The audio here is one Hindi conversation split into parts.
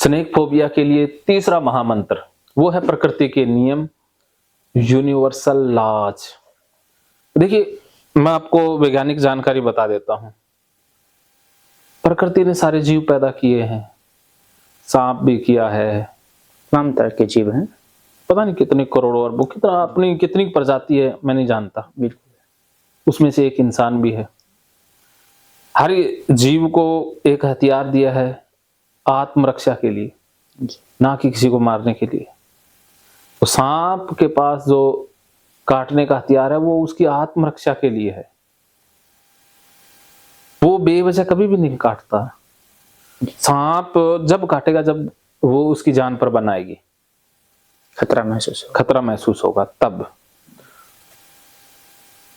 स्नेक फोबिया के लिए तीसरा महामंत्र वो है प्रकृति के नियम, यूनिवर्सल लॉज। देखिए, मैं आपको वैज्ञानिक जानकारी बता देता हूं। प्रकृति ने सारे जीव पैदा किए हैं, सांप भी किया है, तमाम तरह के जीव हैं, पता नहीं कितने करोड़ों अरबों, कितना अपनी कितनी प्रजाति है मैं नहीं जानता, बिल्कुल। उसमें से एक इंसान भी है। हर जीव को एक हथियार दिया है आत्मरक्षा के लिए, ना कि किसी को मारने के लिए। तो सांप के पास जो काटने का हथियार है वो उसकी आत्मरक्षा के लिए है। वो बेवजह कभी भी नहीं काटता। सांप जब काटेगा जब वो उसकी जान पर बनाएगी, खतरा महसूस होगा तब।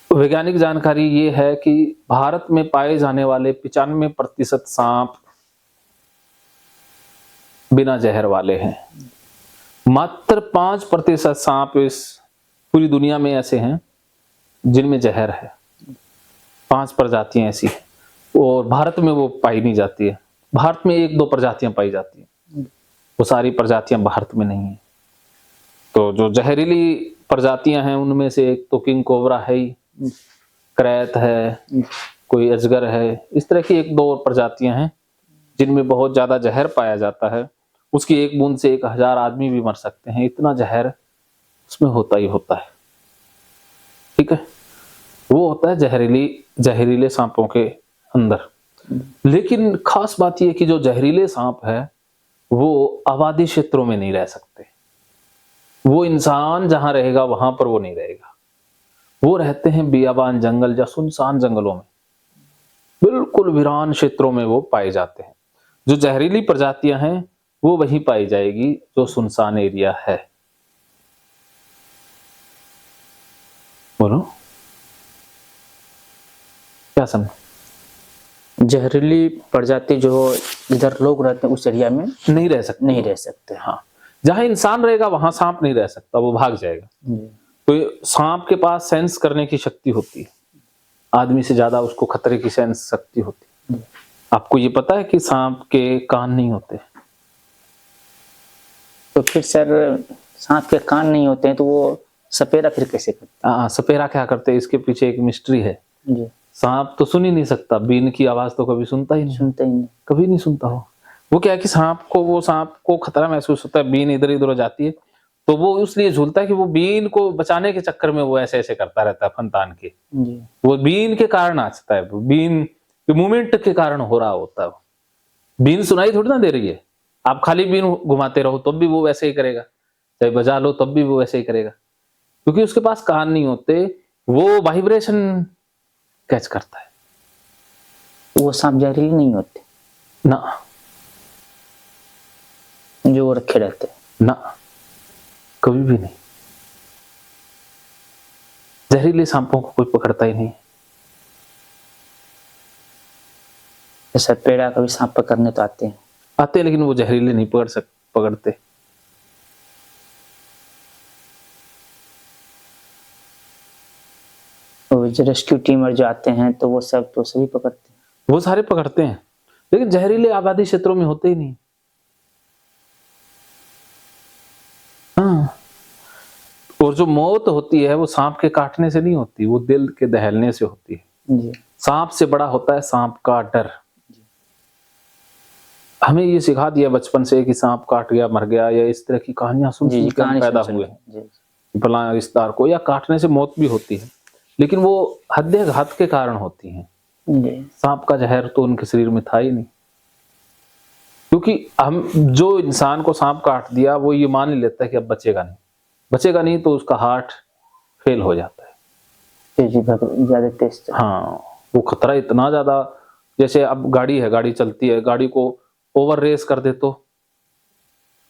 वैज्ञानिक जानकारी ये है कि भारत में पाए जाने वाले 95% सांप बिना जहर वाले हैं। मात्र 5% सांप इस पूरी दुनिया में ऐसे हैं जिनमें जहर है। 5 प्रजातियां ऐसी हैं और भारत में वो पाई नहीं जाती है। भारत में 1-2 प्रजातियां पाई जाती हैं, वो सारी प्रजातियां भारत में नहीं है। तो जो जहरीली प्रजातियां हैं उनमें से एक तो किंग कोबरा है ही, करैत है, कोई अजगर है, इस तरह की 1-2 और प्रजातियां हैं जिनमें बहुत ज्यादा जहर पाया जाता है। उसकी एक बूंद से 1000 आदमी भी मर सकते हैं, इतना जहर उसमें होता ही होता है। ठीक है, वो होता है जहरीले सांपों के अंदर। लेकिन खास बात यह कि जो जहरीले सांप है वो आबादी क्षेत्रों में नहीं रह सकते। वो इंसान जहां रहेगा वहां पर वो नहीं रहेगा। वो रहते हैं बियाबान जंगल या सुनसान जंगलों में, बिल्कुल वीरान क्षेत्रों में वो पाए जाते हैं। जो जहरीली प्रजातियां हैं वो वहीं पाई जाएगी जो सुनसान एरिया है। बोलो क्या समझ? जहरीली प्रजाति जो इधर लोग रहते हैं उस एरिया में नहीं रह सकते। हाँ, जहां इंसान रहेगा वहां सांप नहीं रह सकता, वो भाग जाएगा। तो सांप के पास सेंस करने की शक्ति होती है, आदमी से ज्यादा उसको खतरे की सेंस शक्ति होती है। आपको ये पता है कि सांप के कान नहीं होते? तो फिर सर सांप के कान नहीं होते हैं तो वो सपेरा फिर कैसे करते? सपेरा क्या करते हैं, इसके पीछे एक मिस्ट्री है। जी। सांप तो सुन ही नहीं सकता, बीन की आवाज तो कभी सुनता ही नहीं, कभी नहीं सुनता हो। वो क्या है कि सांप को खतरा महसूस होता है, बीन इधर इधर हो जाती है तो वो इसलिए झूलता है कि वो बीन को बचाने के चक्कर में वो ऐसे ऐसे करता रहता है फन तान के। वो बीन के कारण नाचता है, बीन के मूवमेंट के कारण हो रहा होता है। बीन सुनाई थोड़ी ना दे रही है, आप खाली बीन घुमाते रहो तब भी वो वैसे ही करेगा, चाहे बजा लो तब भी वो वैसे ही करेगा, क्योंकि उसके पास कान नहीं होते, वो वाइब्रेशन कैच करता है। वो सांप जहरीले नहीं होते ना, जो रखे रहते ना, कभी भी नहीं। जहरीले सांपों को कोई पकड़ता ही नहीं। सपेरा कभी सांप पकड़ने तो आते हैं, लेकिन वो जहरीले नहीं पकड़ते। जो रेस्क्यू टीमर जो आते हैं तो वो सब तो सभी पकड़ते हैं, वो सारे पकड़ते हैं, लेकिन जहरीले आबादी क्षेत्रों में होते ही नहीं। हाँ, और जो मौत होती है वो सांप के काटने से नहीं होती, वो दिल के दहलने से होती है। सांप से बड़ा होता है सांप का डर। हमें ये सिखा दिया बचपन से कि सांप काट गया मर गया, या इस तरह की कहानियां सुन के पैदा हुए फलां रिश्तेदार को, या काटने से मौत भी होती है, लेकिन वो हत्या घात के कारण होती हैं। सांप का जहर तो उनके शरीर में था ही नहीं, क्योंकि हम जो इंसान को सांप काट दिया वो ये मान लेता है कि अब बचेगा नहीं तो उसका हार्ट फेल हो जाता है। ज्यादा तेज। हाँ, वो खतरा इतना ज्यादा, जैसे अब गाड़ी चलती है, गाड़ी को ओवर रेस कर दे तो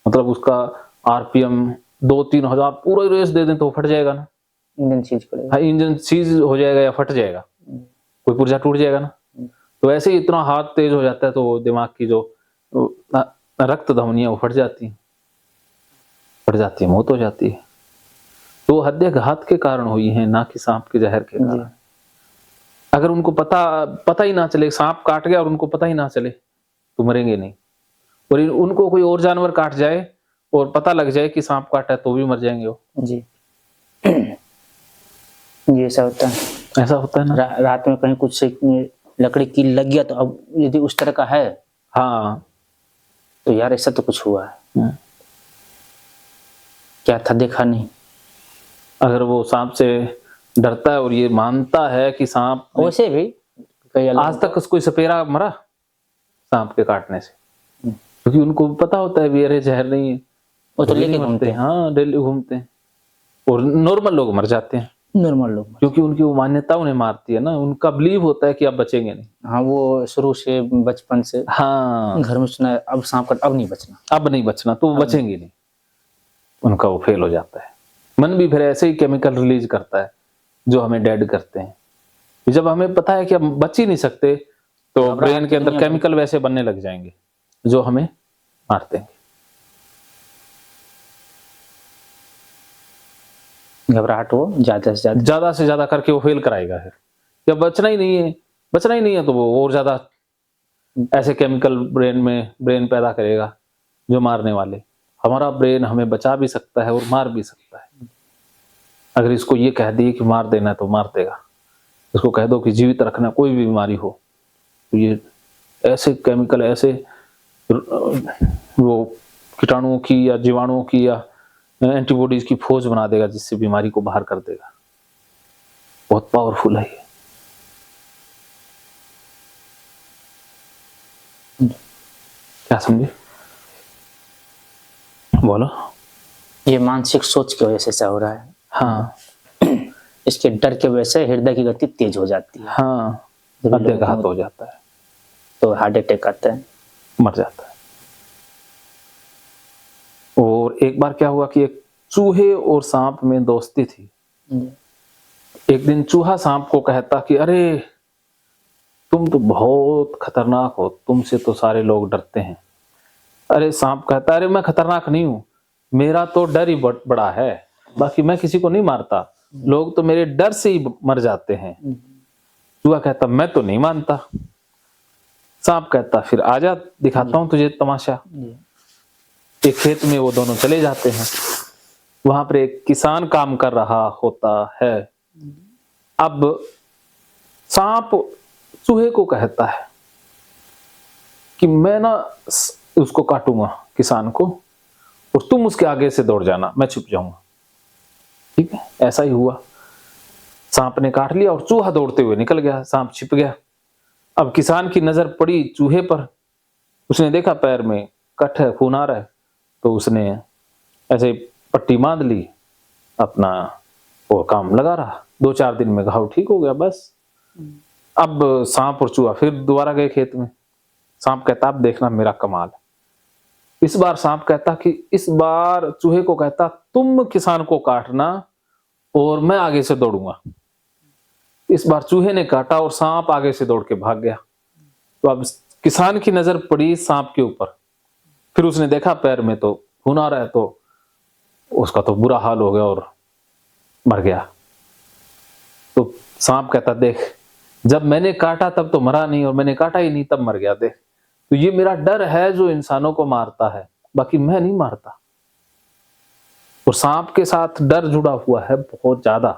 मतलब उसका आरपीएम 2-3 हजार पूरा रेस दे दें तो फट जाएगा ना, इंजन सीज हो जाएगा या फट जाएगा, कोई पुर्जा टूट जाएगा ना। तो ऐसे ही इतना हाथ तेज हो जाता है तो दिमाग की जो रक्त धमनियां वो फट जाती है, मौत हो जाती है। तो हत्या घात के कारण हुई है, ना कि सांप के जहर के कारण। अगर उनको पता ही ना चले, सांप काट गया और उनको पता ही ना चले तो मरेंगे नहीं। और उनको कोई और जानवर काट जाए और पता लग जाए कि सांप काटा है तो भी मर जाएंगे वो। जी। ये ऐसा होता है। ऐसा होता है ना। रात में कहीं कुछ से लकड़ी की लग गया तो अब यदि उस तरह का है हाँ। तो यार ऐसा तो कुछ हुआ है। क्या था देखा नहीं। अगर वो सांप से डरता है और ये मानता है कि सांप, वैसे भी कई आज तक कोई सपेरा मरा सांप के काटने से, क्योंकि उनको पता होता है भी अरे जहर नहीं है, वो तो कभी लेके नहीं घूमते मरते। हैं। हाँ, डेली घूमते हैं। और नॉर्मल लोग मर जाते हैं नॉर्मल लोग। क्योंकि उनकी वो मान्यता उन्हें मारती है ना, उनका बिलीव होता है कि अब बचेंगे नहीं। हाँ, वो शुरू से बचपन से हाँ, घर में सुना है, अब सांप काट अब नहीं बचना। अब नहीं बचना, तो वो बचेंगे नहीं, उनका वो फेल हो जाता है। मन भी फिर ऐसे ही केमिकल रिलीज करता है जो हमें डेड करते हैं। जब हमें पता है कि हम बच ही नहीं सकते तो ब्रेन के अंदर केमिकल वैसे बनने लग जाएंगे जो हमें मारते हैं। घबराहट वो ज्यादा से ज्यादा करके वो फेल कराएगा। फिर जब बचना ही नहीं है तो वो और ज्यादा ऐसे केमिकल ब्रेन पैदा करेगा जो मारने वाले। हमारा ब्रेन हमें बचा भी सकता है और मार भी सकता है। अगर इसको ये कह दिए कि मार देना तो मार देगा, इसको कह दो कि जीवित रखना, कोई भी बीमारी हो, तो ये ऐसे केमिकल, ऐसे वो कीटाणुओं की या जीवाणुओं की या एंटीबॉडीज की फौज बना देगा जिससे बीमारी को बाहर कर देगा। बहुत पावरफुल है ये। क्या समझे? बोलो। ये मानसिक सोच की वजह से ऐसा हो रहा है। हाँ, इसके डर की वजह से हृदय की गति तेज हो जाती है। हाँ, हृदयाघात हो जाता है, तो हार्ट अटैक आता है, मर जाता है। और एक बार क्या हुआ कि एक चूहे और सांप में दोस्ती थी। एक दिन चूहा सांप को कहता कि अरे तुम तो बहुत खतरनाक हो, तुमसे तो सारे लोग डरते हैं। अरे सांप कहता अरे मैं खतरनाक नहीं हूं, मेरा तो डर ही बड़ा है, बाकी मैं किसी को नहीं मारता, लोग तो मेरे डर से ही मर जाते हैं। चूहा कहता मैं तो नहीं मानता। सांप कहता फिर आजा दिखाता हूं तुझे तमाशा। एक खेत में वो दोनों चले जाते हैं। वहां पर एक किसान काम कर रहा होता है। अब सांप चूहे को कहता है कि मैं ना उसको काटूंगा किसान को, और तुम उसके आगे से दौड़ जाना, मैं छुप जाऊंगा। ठीक है, ऐसा ही हुआ। सांप ने काट लिया और चूहा दौड़ते हुए निकल गया, सांप छिप गया। अब किसान की नजर पड़ी चूहे पर, उसने देखा पैर में कट है, खून आ रहा है, तो उसने ऐसे पट्टी बांध ली, अपना वो काम लगा रहा। 2-4 दिन में घाव ठीक हो गया बस। अब सांप और चूहा फिर दोबारा गए खेत में। सांप कहता अब देखना मेरा कमाल। इस बार सांप कहता कि इस बार चूहे को कहता तुम किसान को काटना और मैं आगे से दौड़ूंगा। इस बार चूहे ने काटा और सांप आगे से दौड़ के भाग गया। तो अब किसान की नजर पड़ी सांप के ऊपर, फिर उसने देखा पैर में तो खून आ रहा है, तो उसका तो बुरा हाल हो गया और मर गया। तो सांप कहता देख, जब मैंने काटा तब तो मरा नहीं, और मैंने काटा ही नहीं तब मर गया। देख, तो ये मेरा डर है जो इंसानों को मारता है, बाकी मैं नहीं मारता। और सांप के साथ डर जुड़ा हुआ है बहुत ज्यादा।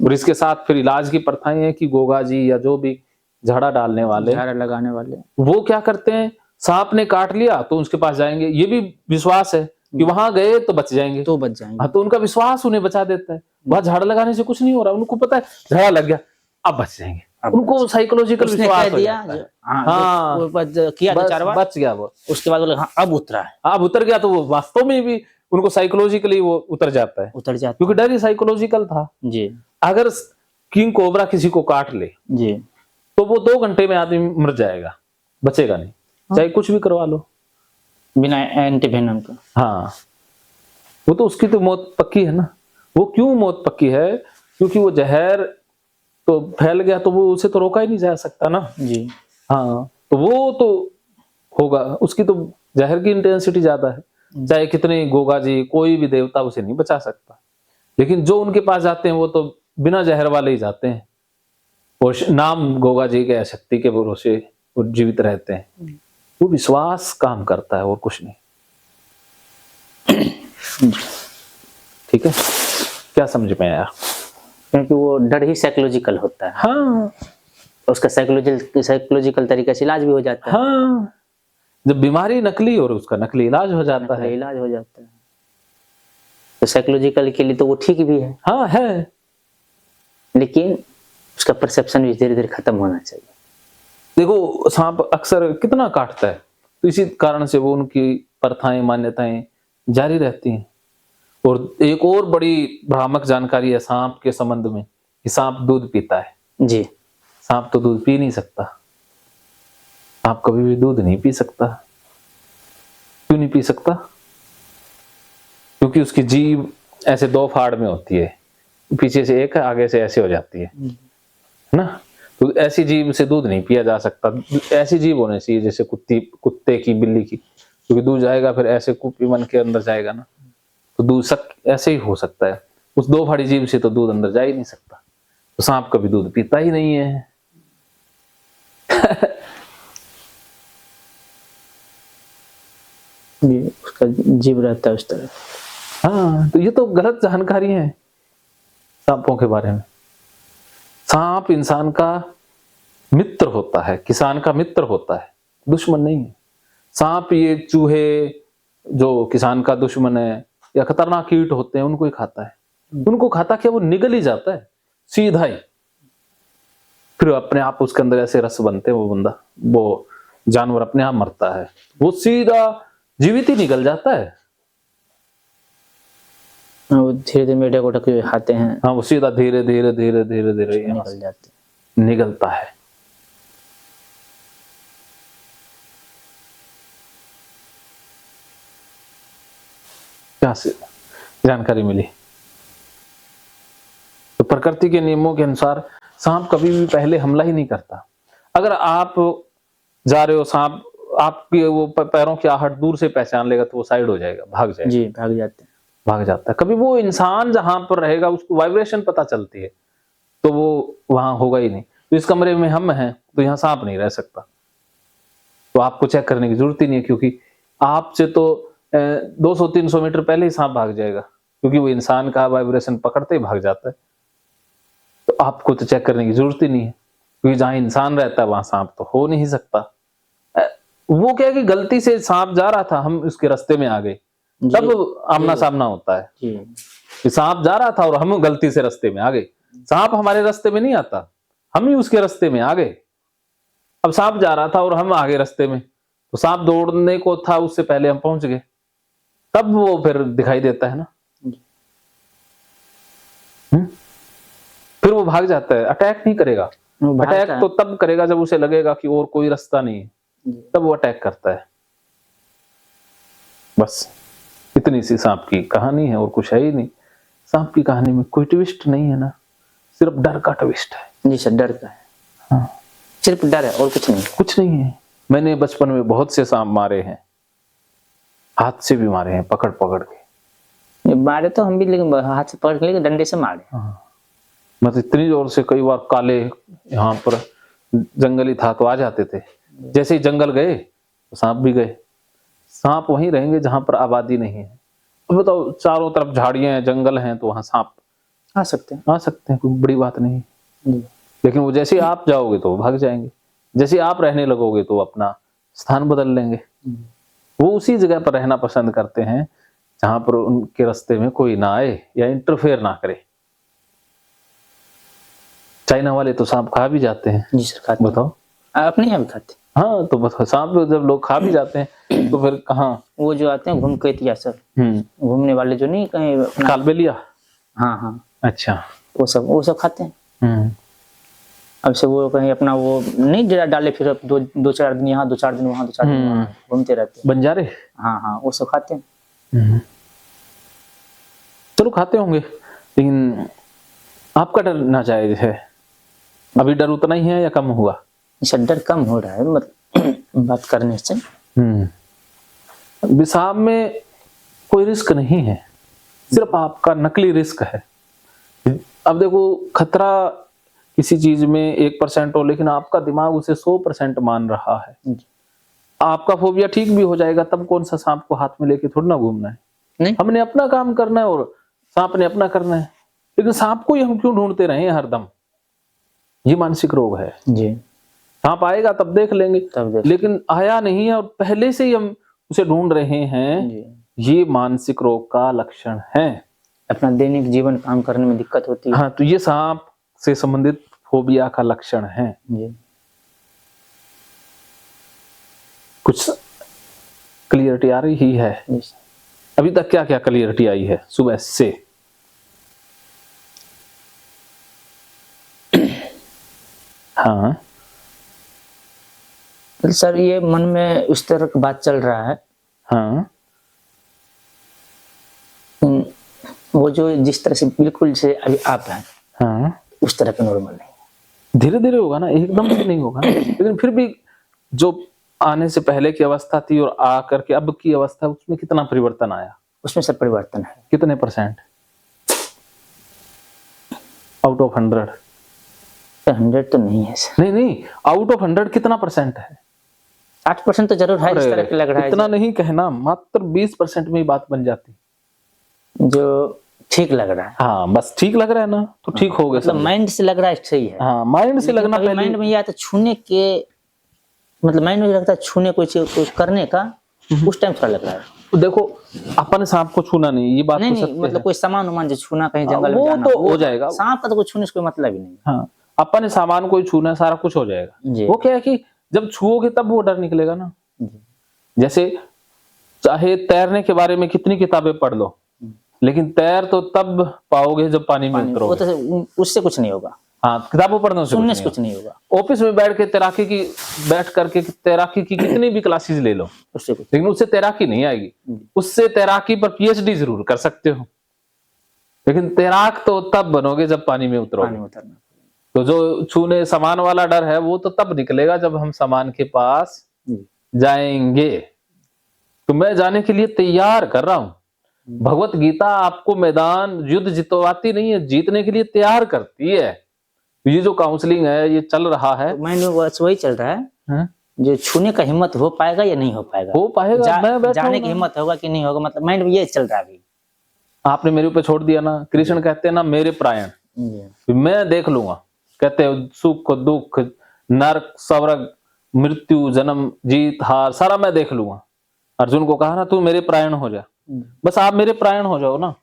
और इसके साथ फिर इलाज की प्रथाएं हैं कि गोगा जी या जो भी झाड़ा डालने वाले, झाड़ा लगाने वाले, वो क्या करते हैं, सांप ने काट लिया तो उसके पास जाएंगे, ये भी विश्वास है कि वहां गए तो बच जाएंगे, तो बच जाएंगे। हाँ, तो उनका विश्वास उन्हें बचा देता है। वहां झाड़ा लगाने से कुछ नहीं हो रहा, उनको पता है झाड़ा लग गया अब बच जाएंगे, उनको साइकोलॉजिकल विश्वास हो जाता है। हाँ, वो किया बस 4 बार, बच गया वो। उसके बाद बोले हाँ अब उतरा है, अब उतर गया, तो वो वास्तव में भी उनको साइकोलॉजिकली वो उतर जाता है, उतर जाता क्योंकि डर ही साइकोलॉजिकल था। जी अगर किंग कोबरा किसी को काट ले जी, तो वो 2 घंटे में आदमी मर जाएगा, बचेगा नहीं, चाहे कुछ भी करवा लो बिना एंटीवेनम के। हाँ, वो तो उसकी तो मौत पक्की है ना। वो क्यों मौत पक्की है? क्योंकि वो जहर तो फैल गया, तो वो उसे तो रोका ही नहीं जा सकता ना जी। हाँ, तो वो तो होगा, उसकी तो जहर की इंटेंसिटी ज्यादा है। चाहे कितने गोगा जी, कोई भी देवता उसे नहीं बचा सकता। लेकिन जो उनके पास जाते हैं वो तो बिना जहर वाले ही जाते हैं, और नाम गोगा जी के शक्ति के भरोसे वो जीवित रहते हैं। वो विश्वास काम करता है और कुछ नहीं। ठीक है, क्या समझ में आया? क्योंकि वो डर ही साइकोलॉजिकल होता है, हाँ उसका साइकोलॉजिकल तरीके से इलाज भी हो जाता है। हाँ, जब बीमारी नकली और उसका नकली इलाज हो जाता है। इलाज हो जाता है, तो साइकोलॉजिकल के लिए तो वो ठीक भी है। हाँ है, लेकिन उसका परसेप्शन भी धीरे धीरे खत्म होना चाहिए। देखो सांप अक्सर कितना काटता है, तो इसी कारण से वो उनकी प्रथाएं मान्यताएं जारी रहती हैं। और एक और बड़ी भ्रामक जानकारी है सांप के संबंध में कि सांप दूध पीता है। जी, सांप तो दूध पी नहीं सकता, सांप कभी भी दूध नहीं पी सकता। क्यों नहीं पी सकता? क्योंकि उसकी जीभ ऐसे दो फाड़ में होती है, पीछे से एक आगे से ऐसे हो जाती है ना। तो ऐसी जीभ से दूध नहीं पिया जा सकता। ऐसी जीभ होनी चाहिए जैसे कुत्ते की, बिल्ली की, क्योंकि दूध जाएगा फिर ऐसे कुपी मन के अंदर जाएगा ना, तो दूध ऐसे ही हो सकता है। उस दो फाड़ी जीभ से तो दूध अंदर जा ही नहीं सकता। तो सांप कभी दूध पीता ही नहीं है। उसका जीव रहता है उस तरह। हाँ, तो ये तो गलत जानकारी है सांपों के बारे में। सांप इंसान का मित्र होता है, किसान का मित्र होता है, दुश्मन नहीं है। सांप ये चूहे जो किसान का दुश्मन है या खतरनाक कीट होते हैं उनको ही खाता है। उनको खाता क्या, वो निगल ही जाता है सीधा ही, फिर अपने आप उसके अंदर ऐसे रस बनते हैं, वो जानवर अपने आप मरता है, वो सीधा जीवित ही निकल जाता है। वो धीरे धीरे मीडिया को ढक के खाते हैं। हाँ, वो सीधा धीरे धीरे धीरे धीरे धीरे निकल जाते हैं, निकलता है। क्या से जानकारी मिली? तो प्रकृति के नियमों के अनुसार सांप कभी भी पहले हमला ही नहीं करता। अगर आप जा रहे हो, सांप आपके वो पैरों की आहट दूर से पहचान लेगा तो वो साइड हो जाएगा, भाग जाएगा। जी, भाग जाते हैं, भाग जाता है। कभी वो इंसान जहां पर रहेगा उसको वाइब्रेशन पता चलती है, तो वो वहां होगा ही नहीं। तो इस कमरे में हम हैं तो यहाँ सांप नहीं रह सकता, तो आपको चेक करने की जरूरत ही नहीं है, क्योंकि आपसे तो 200-300 मीटर पहले ही सांप भाग जाएगा, क्योंकि वो इंसान का वाइब्रेशन पकड़ते ही भाग जाता है। तो आपको तो चेक करने की जरूरत ही नहीं है, क्योंकि जहां इंसान रहता है वहां सांप तो हो नहीं सकता। वो क्या है कि गलती से सांप जा रहा था, हम उसके रास्ते में आ गए, तब आमना सामना होता है कि सांप जा रहा था और हम गलती से रास्ते में आ गए। सांप हमारे रास्ते में नहीं आता, हम ही उसके रास्ते में आ गए। अब सांप जा रहा था और हम आगे रास्ते में, तो सांप दौड़ने को था उससे पहले हम पहुंच गए, तब वो फिर दिखाई देता है ना। फिर वो भाग जाता है, अटैक नहीं करेगा। अटैक तो तब करेगा जब उसे लगेगा कि और कोई रास्ता नहीं है, तब वो अटैक करता है। बस इतनी सी सांप की कहानी है और कुछ है ही नहीं। सांप की कहानी में कोई ट्विस्ट नहीं है ना, सिर्फ डर का ट्विस्ट है। जी सर, डर का है। हाँ, सिर्फ डर है और कुछ नहीं। कुछ नहीं है। मैंने बचपन में बहुत से सांप मारे हैं, हाथ से भी मारे हैं, पकड़ पकड़ के मारे तो हम भी, लेकिन हाथ से पकड़ के डंडे से मारे। हाँ, मतलब इतनी जोर से, कई बार काले यहाँ पर जंगली था तो आ जाते थे, जैसे ही जंगल गए तो सांप भी गए। सांप वहीं रहेंगे जहां पर आबादी नहीं है। अब बताओ, चारों तरफ झाड़ियां हैं, जंगल हैं, तो वहां सांप आ सकते हैं, कोई बड़ी बात नहीं। लेकिन वो जैसे आप जाओगे तो भाग जाएंगे, जैसे आप रहने लगोगे तो अपना स्थान बदल लेंगे। वो उसी जगह पर रहना पसंद करते हैं जहां पर उनके रास्ते में कोई ना आए या इंटरफेयर ना करे। चाइना वाले तो सांप खा भी जाते हैं। जी सर, खाते। बताओ, अपने यहाँ भी खाते। हाँ, तो बताओ, सांप जब लोग खा भी जाते हैं तो फिर कहाँ? वो जो आते हैं घूम के सर, घूमने वाले जो नहीं कहीं कालबेलिया। हाँ हाँ, अच्छा, वो सब खाते हैं। अब से वो कहीं अपना वो नहीं डेरा डाले, फिर दो चार दिन यहाँ, 2-4 दिन वहाँ, 2-4 दिन वहाँ घूमते रहते हैं। बंजारे। हाँ हाँ, वो सब खाते हैं। चलो खाते होंगे, लेकिन आपका डर नाजायज है। अभी डर उतना ही है या कम हुआ? सर, डर कम हो रहा है, मतलब बात करने से। विषाब में कोई रिस्क नहीं है, सिर्फ आपका नकली रिस्क है। अब देखो, खतरा किसी चीज में 1% हो, लेकिन आपका दिमाग उसे 100% मान रहा है। आपका फोबिया ठीक भी हो जाएगा, तब कौन सा सांप को हाथ में लेके थोड़ा ना घूमना है। नहीं हमने अपना काम करना है और सांप ने अपना करना है, लेकिन सांप को ही हम क्यों ढूंढते रहे हरदम? ये मानसिक रोग है। जी, सांप आएगा तब देख लेंगे, तब देख लेकिन आया नहीं है और पहले से ही हम उसे ढूंढ रहे हैं, जी, ये मानसिक रोग का लक्षण है। अपना दैनिक जीवन काम करने में दिक्कत होती है। हाँ, तो ये सांप से संबंधित फोबिया का लक्षण है। जी, कुछ क्लियरिटी आ रही है? जी, अभी तक क्या क्या क्लियरिटी आई है सुबह से? हाँ, तो सर ये मन में उस तरह की बात चल रहा है, हाँ, वो जो जिस तरह से बिल्कुल से अभी आप हैं हाँ, उस तरह का नॉर्मल नहीं। धीरे धीरे होगा ना, एकदम से नहीं होगा ना। लेकिन फिर भी जो आने से पहले की अवस्था थी और आ करके अब की अवस्था, उसमें कितना परिवर्तन आया? उसमें सब परिवर्तन है। कितने %? Out of 100? 100 तो नहीं है सर, नहीं नहीं, आउट ऑफ 100 कितना % है? 8% तो जरूर है, इस तरह के लग रहा है इतना नहीं कहना, मात्र 20% में ही बात बन जाती। जो ठीक लग रहा है। हाँ, बस ठीक लग रहा है ना, तो ठीक हो गया। मतलब माइंड से लग रहा है सही है। हाँ, माइंड से लगना पहले। माइंड में ये आता छूने के, मतलब माइंड में लगता है छूने कुछ करने का, उस टाइम थोड़ा लग रहा है। देखो, अपन सांप को छूना नहीं, ये बात नहीं तो नहीं, सत्य मतलब है। कोई सामान उमान जो छूना कहीं जंगल में वो जाना, तो हो जाएगा। सांप का तो कोई छूने से कोई मतलब ही नहीं। हाँ, अपन सामान कोई छूना, सारा कुछ हो जाएगा। जी, वो क्या है कि जब छुओगे तब वो डर निकलेगा ना। जी, जैसे चाहे तैरने के बारे में कितनी किताबें पढ़ लो, लेकिन तैर तो तब पाओगे जब पानी में वो उतरोगे। तो उससे कुछ नहीं होगा, हाँ, किताबों पढ़ने से सुनने कुछ से नहीं कुछ नहीं होगा, होगा। ऑफिस में बैठ के तैराकी की, बैठ करके तैराकी की कितनी भी क्लासेस ले लो, उससे कुछ। लेकिन उससे तैराकी नहीं आएगी। उससे तैराकी पर PhD जरूर कर सकते हो, लेकिन तैराक तो तब बनोगे जब पानी में पानी उतरोगे। में उतरना। तो जो छूने सामान वाला डर है, वो तो तब निकलेगा जब हम सामान के पास जी, जाएंगे। तो मैं जाने के लिए तैयार कर रहा हूं। भगवत गीता आपको मैदान युद्ध जितवाती नहीं है, जीतने के लिए तैयार करती है। ये जो काउंसलिंग है, ये चल रहा है, तो माइंड में बस वही चल रहा है, हाँ? जो छूने का हिम्मत हो पाएगा या नहीं हो पाएगा, हो पाएगा। मैं बैठा जाने हूं की ना। हिम्मत होगा कि नहीं होगा, मतलब माइंड में ये चल रहा है अभी। आपने मेरे ऊपर छोड़ दिया ना। कृष्ण कहते हैं ना, मेरे प्राण, जी, मैं देख लूंगा। कहते हैं सुख दुख नरक स्वर्ग मृत्यु जन्म जीत हार सारा मैं देख लूंगा। अर्जुन को कहा ना, तू मेरे प्राण हो जा। बस आप मेरे प्राण हो जाओ ना,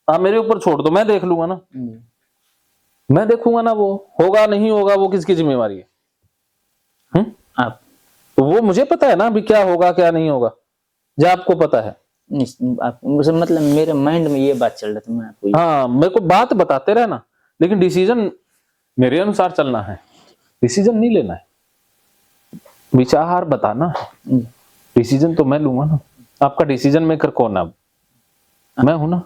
आप मेरे ऊपर छोड़ दो, मैं देख लूंगा ना। मैं देखूंगा ना, वो होगा नहीं होगा वो किसकी जिम्मेवारी है? आप तो वो मुझे पता है ना अभी क्या होगा क्या नहीं होगा, जो आपको पता है। आप मुझे, मतलब मेरे माइंड में ये बात चल रहा था, मैं आपको हाँ, मेरे को बात बताते रहना, लेकिन डिसीजन मेरे अनुसार चलना है, डिसीजन नहीं लेना है। विचार बताना है, डिसीजन तो मैं लूंगा ना। आपका डिसीजन मेकर कौन है? मैं हूं ना।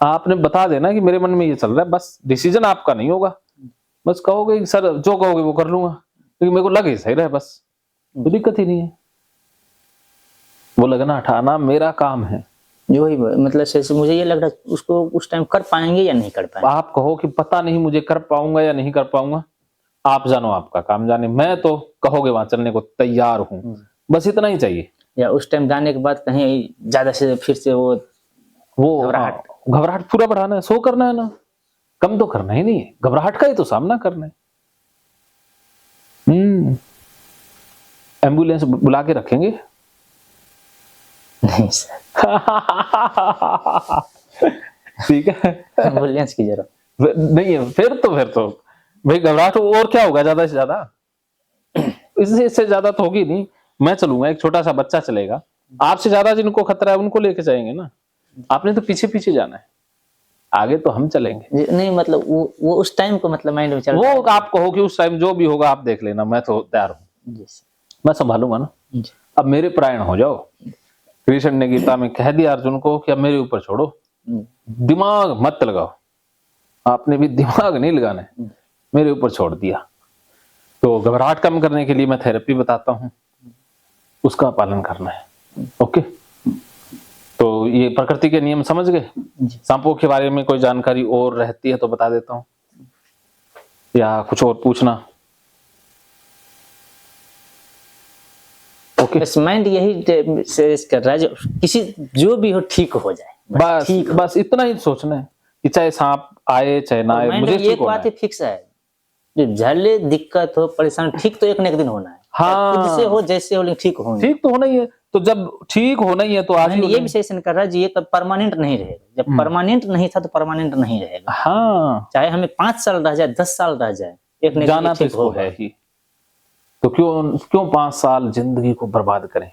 आपने बता देना कि मेरे मन में ये चल रहा है, बस डिसीजन आपका नहीं होगा। बस कहोगे कि सर जो कहोगे वो कर लूंगा, लेकिन मेरे को लगे सही रहे बस, तो दिक्कत ही नहीं है। वो लगना हटाना मेरा काम है। जो ही मतलब से मुझे ये लग रहा है उसको उस टाइम कर पाएंगे या नहीं कर पाएंगे। आप कहो कि पता नहीं मुझे कर पाऊंगा या नहीं कर पाऊंगा, आप जानो, आपका काम जाने। मैं तो कहोगे वहां चलने को तैयार हूं, बस इतना ही चाहिए। या उस टाइम जाने के बाद कहीं ज्यादा से फिर से वो घबराहट पूरा बढ़ाना है, सो करना है ना, कम तो करना ही नहीं है, घबराहट का ही तो सामना करना है। एम्बुलेंस बुला के रखेंगे? नहीं सर, ठीक है, एम्बुलेंस की जरूरत नहीं है। फिर तो भाई घबराहट और क्या होगा, ज्यादा से ज्यादा इससे ज्यादा तो होगी नहीं। मैं चलूंगा, एक छोटा सा बच्चा चलेगा, आपसे ज्यादा जिनको खतरा है उनको लेके जाएंगे ना। आपने तो पीछे पीछे जाना है, आगे तो हम चलेंगे। नहीं, मतलब वो उस टाइम को मतलब माइंड में चल वो आप कहो कि उस टाइम जो भी होगा आप देख लेना, मैं तो तैयार हूँ, मैं संभालूंगा ना। अब मेरे प्राण हो जाओ। कृष्ण ने गीता में कह दिया अर्जुन को कि अब मेरे ऊपर छोड़ो, दिमाग मत लगाओ। आपने भी दिमाग नहीं लगाना है, मेरे ऊपर छोड़ दिया। तो घबराहट कम करने के लिए मैं थेरेपी बताता हूँ, उसका पालन करना है। ओके, तो ये प्रकृति के नियम समझ गए। सांपों के बारे में कोई जानकारी और रहती है तो बता देता हूँ, या कुछ और पूछना? ओके बस माइंड यही सजेस्ट कर रहा है, जो भी हो ठीक हो जाए, बस बस इतना ही सोचना है कि चाहे सांप आए चाहे ना आए, माइंड मुझे में ठीक एक होना बात है। ही फिक्स है, जो झले दिक्कत हो परेशान ठीक तो एक न एक दिन होना है। हाँ। खुद से हो जैसे हो, लेकिन ठीक होंगे। ठीक तो होना ही है, तो जब ठीक होना ही है तो आज ही माइंड हो ये जाए। भी सजेशन कर रहा है, ये परमानेंट नहीं रहेगा। जब परमानेंट नहीं था तो परमानेंट नहीं रहेगा। हाँ, चाहे हमें 5 साल रह जाए, 10 साल रह जाए, एक न एक दिन जाना तो ठीक इसको होगा। है ही। तो क्यों क्यों 5 साल जिंदगी को बर्बाद करें?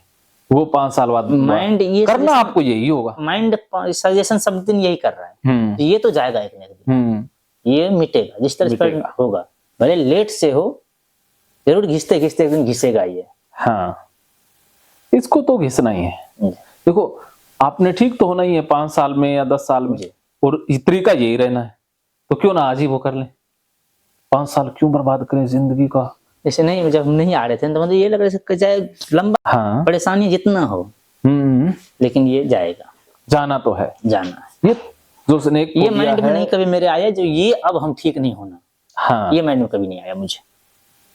वो 5 साल बाद माइंड ये करना आपको यही होगा। माइंड सजेशन सब दिन यही कर रहा है, ये तो जाएगा एक न एक दिन, ये मिटेगा जिस तरह से मिटेगा। होगा, भले लेट से हो, जरूर घिसते घिसते एक दिन घिसेगा ये। हाँ, इसको तो घिसना ही है। देखो, आपने ठीक तो होना ही है 5 साल में या 10 साल में, जी। और तरीका यही रहना है, तो क्यों ना आज ही वो कर लें। 5 साल क्यों बर्बाद करें जिंदगी का। जैसे नहीं, जब हम नहीं आ रहे थे तो मतलब ये लग रहा है चाहे लंबा हाँ, परेशानी जितना हो, लेकिन ये जाएगा, जाना तो है। जाना है। ये जो उसने ये माइंड में नहीं कभी मेरे आया जो ये अब हम ठीक नहीं होना, हाँ, ये माइंड में कभी नहीं आया मुझे।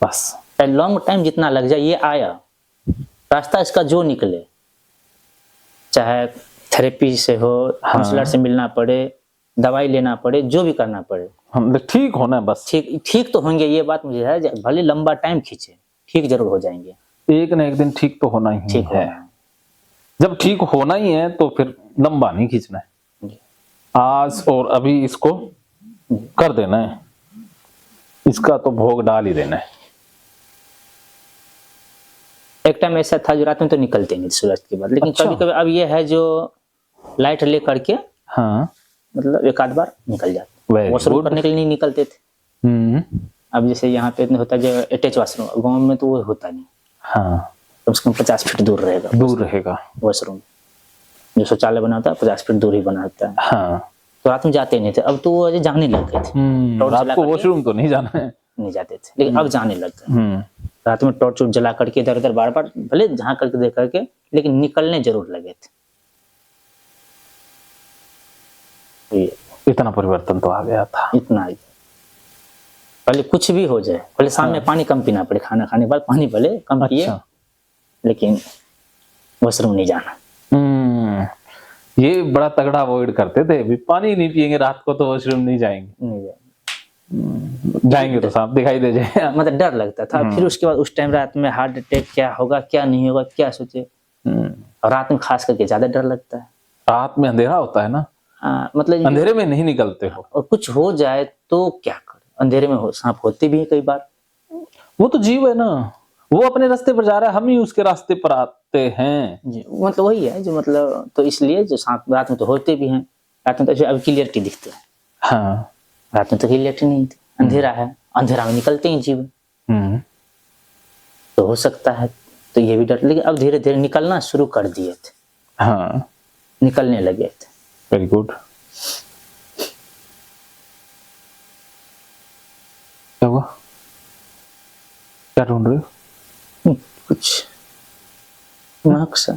बस चाहे लॉन्ग टाइम जितना लग जाए, ये आया रास्ता इसका जो निकले, चाहे थेरेपी से हो, काउंसलर से मिलना पड़े, दवाई लेना पड़े, जो भी करना पड़े, हम ठीक होना है बस। ठीक तो होंगे, ये बात मुझे है। भले लंबा टाइम खींचे, ठीक जरूर हो जाएंगे। एक न एक दिन ठीक तो होना ही ठीक है। जब ठीक होना ही है तो फिर लंबा नहीं खींचना है, आज और अभी इसको कर देना है, इसका तो भोग डाल ही देना है। एक टाइम ऐसा था जो रात में तो निकलते नहीं सूरज के बाद, लेकिन अच्छा। कभी कभी अब ये है जो लाइट ले करके हाँ, मतलब एक आध बार निकल जाते, Very वॉशरूम good. करने के लिए नहीं निकलते थे। अब जैसे यहाँ पे होता है जो अटैच वॉशरूम, गाँव में तो वो होता नहीं, हाँ, कम से कम 50 फीट दूर रहेगा दूर रहेगा। वॉशरूम, जो शौचालय बना होता है 50 फीट दूर ही बना होता है। हाँ, तो रात में जाते नहीं थे, अब तो वो जाने लग गए थे। टॉर्च रात जला को करके वॉशरूम तो नहीं जाना है। नहीं जाते थे, लेकिन अब जाने लग गए। रात में टॉर्च जला करके इधर उधर बार बार भले जहाँ करके देख करके, लेकिन निकलने जरूर लगे थे। ये इतना परिवर्तन तो आ गया था। इतना ही। पहले कुछ भी हो जाए, पहले शाम में पानी कम पीना पड़े, खाना खाने के बाद पानी भले कम पिए, अच्छा। लेकिन वॉशरूम नहीं जाना। ये बड़ा तगड़ा अवॉइड करते थे, भी पानी नहीं पिएंगे रात को तो वॉशरूम नहीं जाएंगे। नहीं जाना। जाएंगे तो सांप दिखाई दे जाए। मतलब डर लगता था। फिर उसके बाद उस टाइम रात में हार्ट अटैक क्या होगा क्या नहीं होगा क्या सोचे, और रात में खास करके ज्यादा डर लगता है। रात में अंधेरा होता है ना, मतलब अंधेरे में नहीं निकलते हो। और कुछ हो जाए तो क्या करे, अंधेरे में सांप होते भी हैं कई बार। वो तो जीव है ना, वो अपने रास्ते पर जा रहा है, हम ही उसके रास्ते पर आते हैं। जी, मतलब वही है जो मतलब, तो इसलिए जो सांप रात में तो होते भी हैं, रात में तो अब क्लियरिटी दिखते हैं, हाँ, रात में तो क्लियरिटी नहीं थी, अंधेरा है, अंधेरा में निकलते हैं जीव, तो हो सकता है तो ये भी डर। लेकिन अब धीरे धीरे निकलना शुरू कर दिए थे, हाँ, निकलने लगे थे। Very good. क्या हुआ, क्या ढूंढ रहे हो? कुछ महक सा।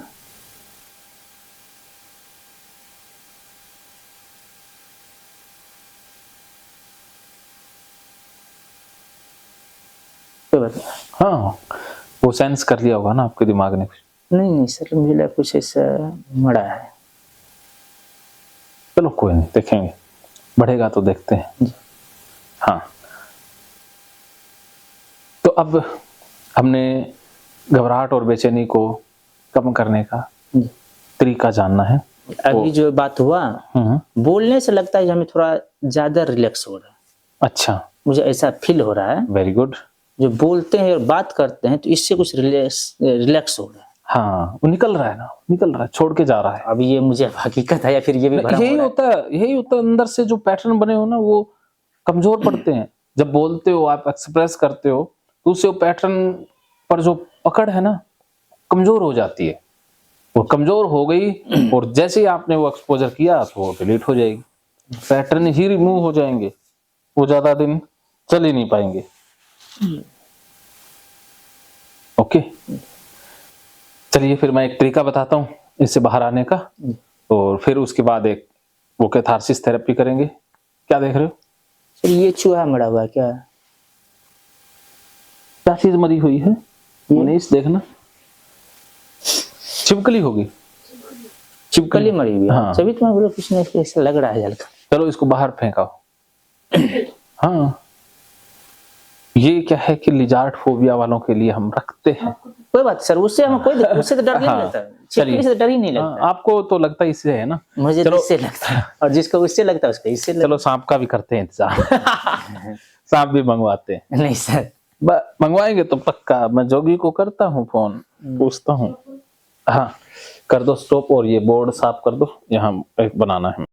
हाँ, वो सेंस कर लिया होगा ना आपके दिमाग ने। नहीं सर, मुझे लगा कुछ ऐसा मड़ा है। चलो कोई नहीं, देखेंगे, बढ़ेगा तो देखते हैं। हाँ, तो अब हमने घबराहट और बेचैनी को कम करने का तरीका जानना है। अभी जो बात हुआ, बोलने से लगता है कि हमें थोड़ा ज्यादा रिलैक्स हो रहा है। अच्छा, मुझे ऐसा फील हो रहा है। Very good. जो बोलते हैं और बात करते हैं तो इससे कुछ रिलैक्स हो रहा है। हाँ, वो निकल रहा है ना, निकल रहा है, छोड़ के जा रहा है। अब ये मुझे हकीकत है या फिर ये भी भ्रम यही हो रहा होता है, यही होता है। अंदर से जो पैटर्न बने हो ना, वो कमजोर पड़ते हैं। जब बोलते हो, आप एक्सप्रेस करते हो, तो उससे वो पैटर्न पर जो पकड़ है ना, कमजोर हो जाती है। वो कमजोर हो गई और जैसे ही आपने वो एक्सपोजर किया तो वो डिलीट हो जाएगी, पैटर्न ही रिमूव हो जाएंगे, वो ज्यादा दिन चल ही नहीं पाएंगे। ओके, चलिए फिर मैं एक तरीका बताता हूँ इससे बाहर आने का, और फिर उसके बाद एक वो कैथारसिस थेरेपी करेंगे। क्या देख रहे हो? सर ये चूहा मरा हुआ क्या? क्या चीज मरी हुई है? मनीष देखना, छिपकली होगी, छिपकली मरी हुई है। हाँ। तभी तो मैं बोला कुछ नहीं, ऐसा लग रहा है हल्का। चलो इसको बाहर फेंकाओ। हाँ, ये क्या है कि लिजार्ड फोबिया वालों के लिए हम रखते हैं। कोई बात सर, उससे हमें कोई उससे तो डर नहीं हाँ, लगता, छिपकली से तो डर ही नहीं हाँ, लगता। आपको तो लगता है इससे है ना। मुझे तो चलो। इससे लगता है, और जिसको उससे लगता है उसको इससे लगता चलो सांप का भी करते हैं इंतजाम। सांप भी मंगवाते हैं। है। नहीं सर, मंगवाएंगे तो पक्का। मैं जोगी को करता हूँ फोन, पूछता हूँ। हाँ कर दो स्टॉप, और ये बोर्ड साफ कर दो, यहाँ एक बनाना है।